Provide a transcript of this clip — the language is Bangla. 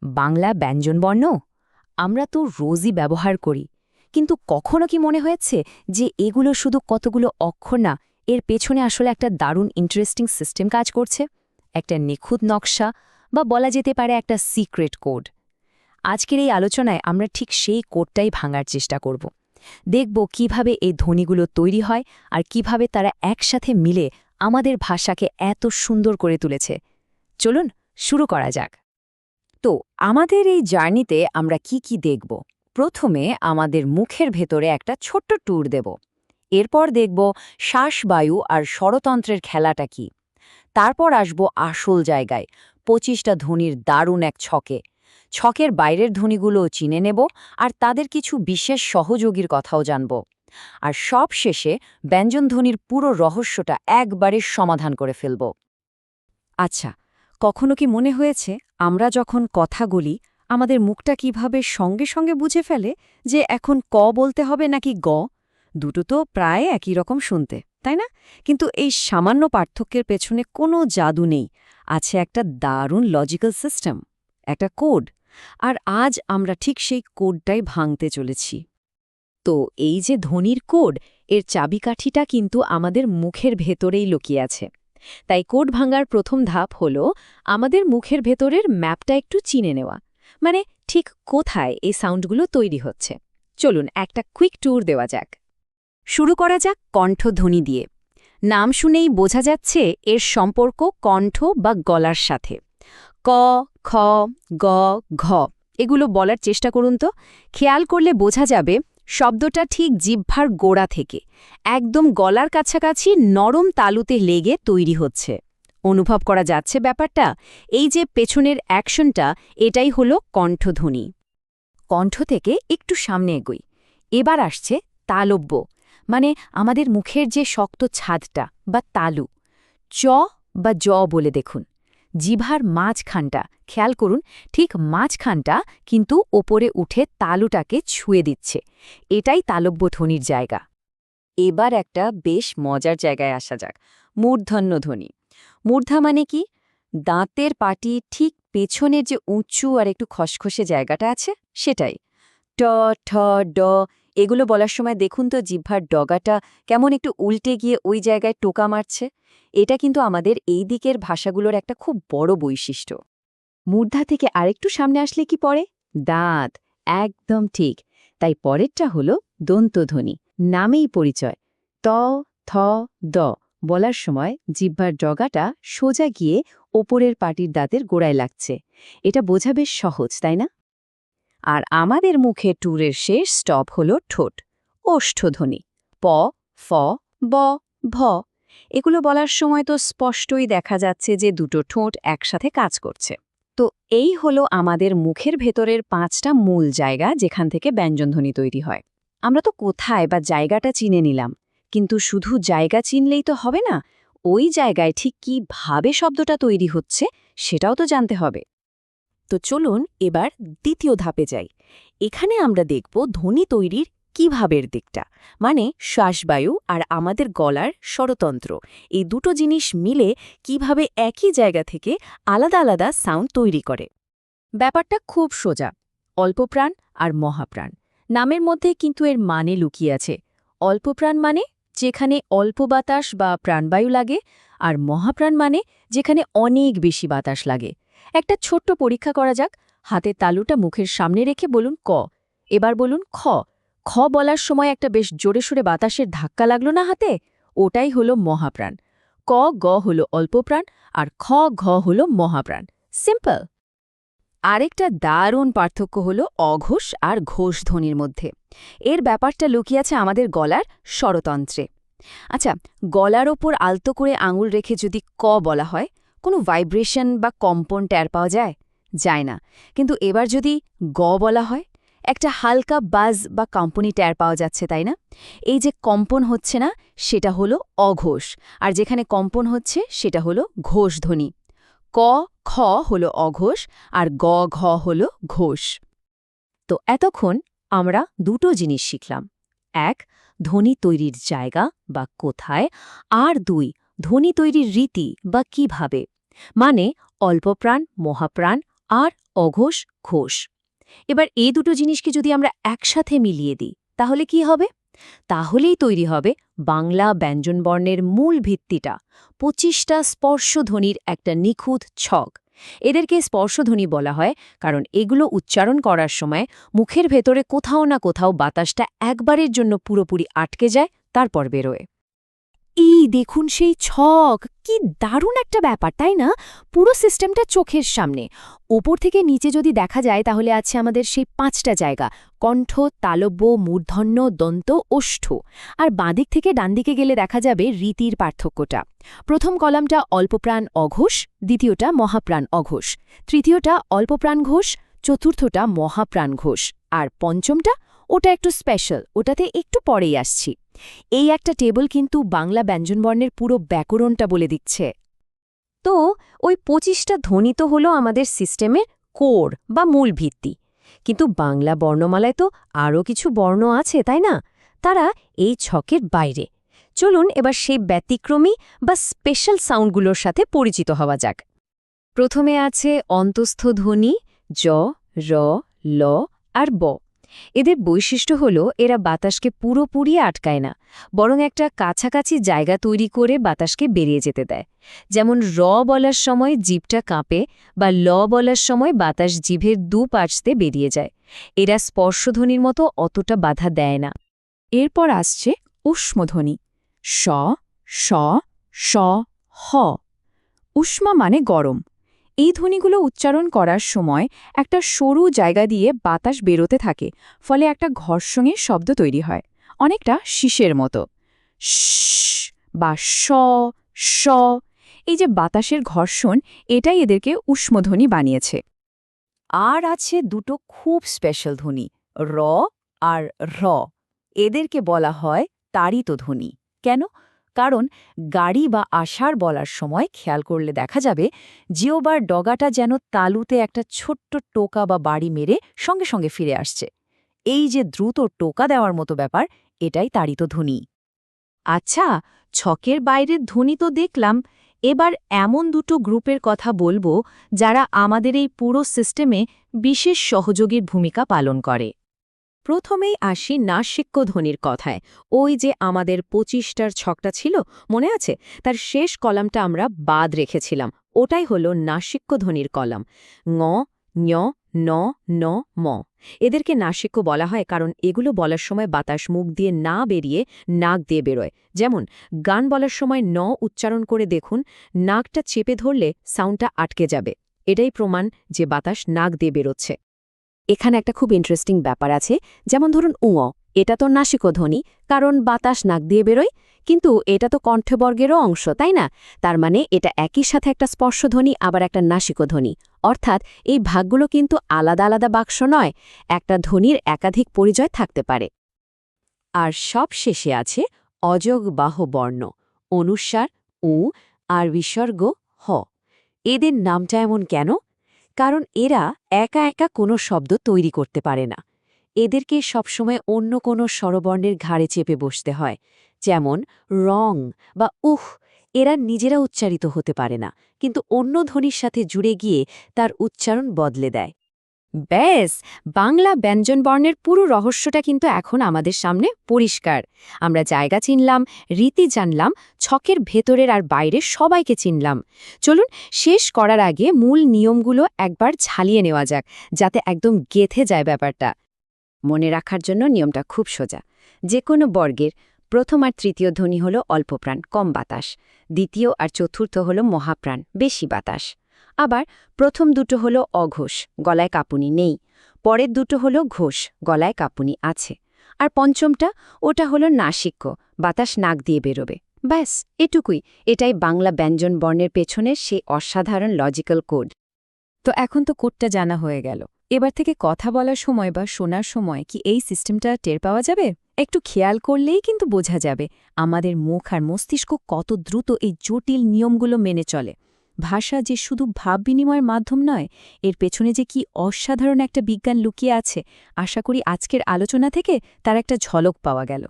বাংলা ব্যঞ্জনবর্ণ আমরা তো রোজই ব্যবহার করি, কিন্তু কখনো কি মনে হয়েছে যে এগুলো শুধু কতগুলো অক্ষর না, এর পেছনে আসলে একটা দারুণ ইন্টারেস্টিং সিস্টেম কাজ করছে, একটা নিখুঁত নকশা, বা বলা যেতে পারে একটা সিক্রেট কোড। আজকের এই আলোচনায় আমরা ঠিক সেই কোডটাই ভাঙার চেষ্টা করব। দেখব কিভাবে এই ধ্বনিগুলো তৈরি হয় আর কিভাবে তারা একসাথে মিলে আমাদের ভাষাকে এত সুন্দর করে তুলেছে। চলুন শুরু করা যাক। তো আমাদের এই জার্নিতে আমরা কি দেখব? প্রথমে আমাদের মুখের ভেতরে একটা ছোট্ট ট্যুর দেব। এরপর দেখব শ্বাসবায়ু আর স্বরতন্ত্রের খেলাটা কি। তারপর আসব আসল জায়গায়, ২৫টা ধ্বনির দারুণ এক ছকে। ছকের বাইরের ধ্বনিগুলোও চিনে নেব আর তাদের কিছু বিশেষ সহযোগীর কথাও জানব। আর সব শেষে ব্যঞ্জনধ্বনির পুরো রহস্যটা একবারে সমাধান করে ফেলব। আচ্ছা, কখনো কি মনে হয়েছে আমরা যখন কথা বলি আমাদের মুখটা কিভাবে সঙ্গে সঙ্গে বুঝে ফেলে যে এখন ক বলতে হবে নাকি গ? দুটো তো প্রায় একই রকম শুনতে, তাই না? কিন্তু এই সামান্য পার্থক্যের পেছনে কোনো জাদু নেই, আছে একটা দারুণ লজিক্যাল সিস্টেম, একটা কোড। আর আজ আমরা ঠিক সেই কোডটাই ভাঙতে চলেছি। তো এই যে ধ্বনির কোড, এর চাবিকাঠিটা কিন্তু আমাদের মুখের ভেতরেই লুকিয়ে আছে। তাই কোড ভাঙার প্রথম ধাপ হল আমাদের মুখের ভেতরের ম্যাপটা একটু চিনে নেওয়া, মানে ঠিক কোথায় এই সাউন্ডগুলো তৈরি হচ্ছে। চলুন একটা কুইক ট্যুর দেওয়া যাক। শুরু করা যাক কণ্ঠধ্বনি দিয়ে। নাম শুনেই বোঝা যাচ্ছে এর সম্পর্ক কণ্ঠ বা গলার সাথে। ক, খ, গ, ঘ এগুলো বলার চেষ্টা করুন তো। খেয়াল করলে বোঝা যাবে শব্দটা ঠিক জিহ্বার গোড়া থেকে একদম গলার কাছাকাছি নরম তালুতে লেগে তৈরি হচ্ছে। অনুভব করা যাচ্ছে ব্যাপারটা? এই যে পেছনের অ্যাকশনটা, এটাই হলো কণ্ঠধ্বনি। কণ্ঠ থেকে একটু সামনে এগোই। এবার আসছে তালব্য, মানে আমাদের মুখের যে শক্ত ছাদটা বা তালু। চ বা জ বলে দেখুন। জিভার মাঝখানটা খেয়াল করুন, ঠিক মাঝখানটা কিন্তু ওপরে উঠে তালুটাকে ছুঁয়ে দিচ্ছে। এটাই তালব্য ধ্বনির জায়গা। এবার একটা বেশ মজার জায়গায় আসা যাক, মূর্ধন্য ধ্বনি। মূর্ধা মানে কি? দাঁতের পাটি ঠিক পেছনের যে উঁচু আর একটু খসখসে জায়গাটা আছে, সেটাই। ট, ঠ, ড এগুলো বলার সময় দেখুন তো জিহ্বার ডগাটা কেমন একটু উল্টে গিয়ে ওই জায়গায় টোকা মারছে। এটা কিন্তু আমাদের এই দিকের ভাষাগুলোর একটা খুব বড় বৈশিষ্ট্য। মূর্ধা থেকে আরেকটু সামনে আসলে কি পড়ে? দাঁত। একদম ঠিক। তাই পরেরটা হলো দন্তধ্বনি, নামেই পরিচয়। ত, থ, দ বলার সময় জিহ্বার ডগাটা সোজা গিয়ে ওপরের পাটির দাঁতের গোড়ায় লাগছে। এটা বোঝা বেশ সহজ, তাই না? আর আমাদের মুখে ট্যুরের শেষ স্টপ হল ঠোঁট, ওষ্ঠধ্বনি। প, ফ, ব, ভ এগুলো বলার সময় তো স্পষ্টই দেখা যাচ্ছে যে দুটো ঠোঁট একসাথে কাজ করছে। তো এই হলো আমাদের মুখের ভেতরের 5টা মূল জায়গা যেখান থেকে ব্যঞ্জনধ্বনি তৈরি হয়। আমরা তো কোথায় বা জায়গাটা চিনে নিলাম, কিন্তু শুধু জায়গা চিনলেই তো হবে না, ওই জায়গায় ঠিক কীভাবে শব্দটা তৈরি হচ্ছে সেটাও তো জানতে হবে। তো চলুন এবার দ্বিতীয় ধাপে যাই। এখানে আমরা দেখব ধ্বনি তৈরির কিভাবের দিকটা, মানে শ্বাসবায়ু আর আমাদের গলার স্বরতন্ত্র, এই দুটো জিনিস মিলে কিভাবে একই জায়গা থেকে আলাদা আলাদা সাউন্ড তৈরি করে। ব্যাপারটা খুব সোজা, অল্পপ্রাণ আর মহাপ্রাণ। নামের মধ্যে কিন্তু এর মানে লুকিয়ে আছে। অল্পপ্রাণ মানে যেখানে অল্প বাতাস বা প্রাণবায়ু লাগে, আর মহাপ্রাণ মানে যেখানে অনেক বেশি বাতাস লাগে। একটা ছোট্ট পরীক্ষা করা যাক। হাতের তালুটা মুখের সামনে রেখে বলুন ক, এবার বলুন খ। খ বলার সময় একটা বেশ জোরে সোরে বাতাসের ধাক্কা লাগলো না হাতে? ওটাই হলো মহাপ্রাণ। ক, গ হলো অল্পপ্রাণ, আর খ, ঘ হলো মহাপ্রাণ। সিম্পল। আরেকটা দারুণ পার্থক্য হলো অঘোষ আর ঘোষ ধ্বনির মধ্যে। এর ব্যাপারটা লুকিয়ে আছে আমাদের গলার স্বরতন্ত্রে। আচ্ছা, গলার ওপর আলতো করে আঙুল রেখে যদি ক বলা হয়, কোনো ভাইব্রেশন বা কম্পন টের পাওয়া যায়? যায় না। কিন্তু এবার যদি গ বলা হয়, একটা হালকা বাজ বা কম্পনি টের পাওয়া যাচ্ছে, তাই না? এই যে কম্পন হচ্ছে না, সেটা হলো অঘোষ, আর যেখানে কম্পন হচ্ছে সেটা হলো ঘোষ ধ্বনি। ক, খ হলো অঘোষ, আর গ, ঘ হলো ঘোষ। তো এতক্ষণ আমরা দুটো জিনিস শিখলাম। এক, ধ্বনি তৈরির জায়গা বা কোথায়, আর দুই, ধ্বনি তৈরির রীতি বা কিভাবে, মানে অল্পপ্রাণ, মহাপ্রাণ আর অঘোষ ঘোষ। এবার এই দুটো জিনিসকে যদি আমরা একসাথে মিলিয়ে দিই তাহলে কি হবে? তাহলেই তৈরি হবে বাংলা ব্যঞ্জনবর্ণের মূল ভিত্তিটা, ২৫টা স্পর্শধ্বনির একটা নিখুঁত ছক। এদেরকে স্পর্শধ্বনি বলা হয় কারণ এগুলো উচ্চারণ করার সময় মুখের ভেতরে কোথাও না কোথাও বাতাসটা একবারের জন্য পুরোপুরি আটকে যায়, তারপর বেরোয়। দেখুন সেই ছক, কি দারুণ একটা ব্যাপার, তাই না? পুরো সিস্টেমটা চোখের সামনে। ওপর থেকে নিচে যদি দেখা যায় তাহলে আছে আমাদের সেই ৫টা জায়গা: কণ্ঠ, তালব্য, মূর্ধন্য, দন্ত, ওষ্ঠ। আর বাঁদিক থেকে ডানদিকে গেলে দেখা যাবে রীতির পার্থক্যটা। প্রথম কলামটা অল্পপ্রাণ অঘোষ, দ্বিতীয়টা মহাপ্রাণ অঘোষ, তৃতীয়টা অল্পপ্রাণ ঘোষ, চতুর্থটা মহাপ্রাণ ঘোষ, আর পঞ্চমটা ওটা একটু স্পেশাল, ওটাতে একটু পরেই আসছি। এই একটা টেবল কিন্তু বাংলা ব্যঞ্জনবর্ণের পুরো ব্যাকরণটা বলে দিচ্ছে। তো ওই ২৫টা ধ্বনি তো হলো আমাদের সিস্টেমের কোর বা মূল ভিত্তি, কিন্তু বাংলা বর্ণমালায় তো আরও কিছু বর্ণ আছে, তাই না? তারা এই ছকের বাইরে। চলুন এবার সেই ব্যতিক্রমী বা স্পেশাল সাউন্ডগুলোর সাথে পরিচিত হওয়া যাক। প্রথমে আছে অন্তস্থ ধ্বনি জ, র, ল আর ব। এদের বৈশিষ্ট্য হল এরা বাতাসকে পুরোপুরি আটকায় না, বরং একটা কাছাকাছি জায়গা তৈরি করে বাতাসকে বেরিয়ে যেতে দেয়। যেমন র বলার সময় জিভটা কাঁপে, বা ল বলার সময় বাতাস জিভের দুপাশতে বেরিয়ে যায়। এরা স্পর্শধ্বনির মতো অতটা বাধা দেয় না। এরপর আসছে ঊষ্মধ্বনি স, স, স, হ। ঊষ্মা মানে গরম। এই ধ্বনিগুলো উচ্চারণ করার সময় একটা সরু জায়গা দিয়ে বাতাস বেরোতে থাকে, ফলে একটা ঘর্ষণের শব্দ তৈরি হয়, অনেকটা শীষের মতো। শ বা স, স। এই যে বাতাসের ঘর্ষণ, এটাই এদেরকে ঊষ্মধ্বনি বানিয়েছে। আর আছে দুটো খুব স্পেশাল ধ্বনি, র আর র। এদেরকে বলা হয় তাড়িত ধ্বনি। কেন? কারণ গাড়ি বা আষাঢ় বলার সময় খেয়াল করলে দেখা যাবে জিওবার ডগাটা যেন তালুতে একটা ছোট্ট টোকা বা বাড়ি মেরে সঙ্গে সঙ্গে ফিরে আসছে। এই যে দ্রুত টোকা দেওয়ার মতো ব্যাপার, এটাই তাড়িত ধ্বনি। আচ্ছা, ছকের বাইরের ধ্বনি তো দেখলাম, এবার এমন দুটো গ্রুপের কথা বলবো যারা আমাদের এই পুরো সিস্টেমে বিশেষ সহযোগীর ভূমিকা পালন করে। প্রথমেই আসি নাসিক্য ধ্বনির কথায়। ওই যে আমাদের ২৫টার ছকটা ছিল, মনে আছে? তার শেষ কলামটা আমরা বাদ রেখেছিলাম, ওটাই হলো নাসিক্য ধ্বনির কলাম। ঙ, ঞ, ন, ন, ম। এদেরকে নাসিক্য বলা হয় কারণ এগুলো বলার সময় বাতাস মুখ দিয়ে না বেরিয়ে নাক দিয়ে বেরোয়। যেমন গান বলার সময় ন উচ্চারণ করে দেখুন, নাকটা চেপে ধরলে সাউন্ডটা আটকে যাবে। এটাই প্রমাণ যে বাতাস নাক দিয়ে বেরোচ্ছে। এখানে একটা খুব ইন্টারেস্টিং ব্যাপার আছে, যেমন ধরুন উঙ, এটা তো নাসিক ধ্বনি, কারণ বাতাস নাক দিয়ে বেরোয়, কিন্তু এটা তো কণ্ঠবর্গেরও অংশ, তাই না? তার মানে এটা একই সাথে একটা স্পর্শধ্বনি আবার একটা নাসিক ধ্বনি। অর্থাৎ এই ভাগগুলো কিন্তু আলাদা আলাদা বাক্স নয়, একটা ধ্বনির একাধিক পরিচয় থাকতে পারে। আর সব শেষে আছে অযোগ বাহ বর্ণ, অনুস্বার উ আর বিসর্গ হ। এদের নামটা এমন কেন? কারণ এরা একা একা কোনো শব্দ তৈরি করতে পারে না। এদেরকে সবসময় অন্য কোনো স্বরবর্ণের ঘাড়ে চেপে বসতে হয়। যেমন রং বা উহ, এরা নিজেরা উচ্চারিত হতে পারে না, কিন্তু অন্য ধ্বনির সাথে জুড়ে গিয়ে তার উচ্চারণ বদলে দেয়। ব্যাস, বাংলা ব্যঞ্জনবর্ণের পুরো রহস্যটা কিন্তু এখন আমাদের সামনে পরিষ্কার। আমরা জায়গা চিনলাম, রীতি জানলাম, ছকের ভেতরের আর বাইরের সবাইকে চিনলাম। চলুন শেষ করার আগে মূল নিয়মগুলো একবার ঝালিয়ে নেওয়া যাক, যাতে একদম গেঁথে যায় ব্যাপারটা। মনে রাখার জন্য নিয়মটা খুব সোজা। যে কোনো বর্গের প্রথম আর তৃতীয় ধ্বনি হল অল্পপ্রাণ, কম বাতাস। দ্বিতীয় আর চতুর্থ হল মহাপ্রাণ, বেশি বাতাস। আবার প্রথম দুটো হলো অঘোষ, গলায় কাঁপুনি নেই। পরের দুটো হলো ঘোষ, গলায় কাঁপুনি আছে। আর পঞ্চমটা, ওটা হলো নাসিক্য, বাতাস নাক দিয়ে বেরোবে। ব্যাস, এটুকুই। এটাই বাংলা ব্যঞ্জন বর্ণের পেছনের সেই অসাধারণ লজিক্যাল কোড। তো এখন তো কোডটা জানা হয়ে গেল। এবার থেকে কথা বলার সময় বা শোনার সময় কি এই সিস্টেমটা টের পাওয়া যাবে? একটু খেয়াল করলেই কিন্তু বোঝা যাবে আমাদের মুখ আর মস্তিষ্ক কত দ্রুত এই জটিল নিয়মগুলো মেনে চলে। ভাষা যে শুধু ভাব বিনিময়ের মাধ্যম নয়, এর পেছনে যে কি অসাধারণ একটা বিজ্ঞান লুকিয়ে আছে, আশা করি আজকের আলোচনা থেকে তার একটা ঝলক পাওয়া গেল।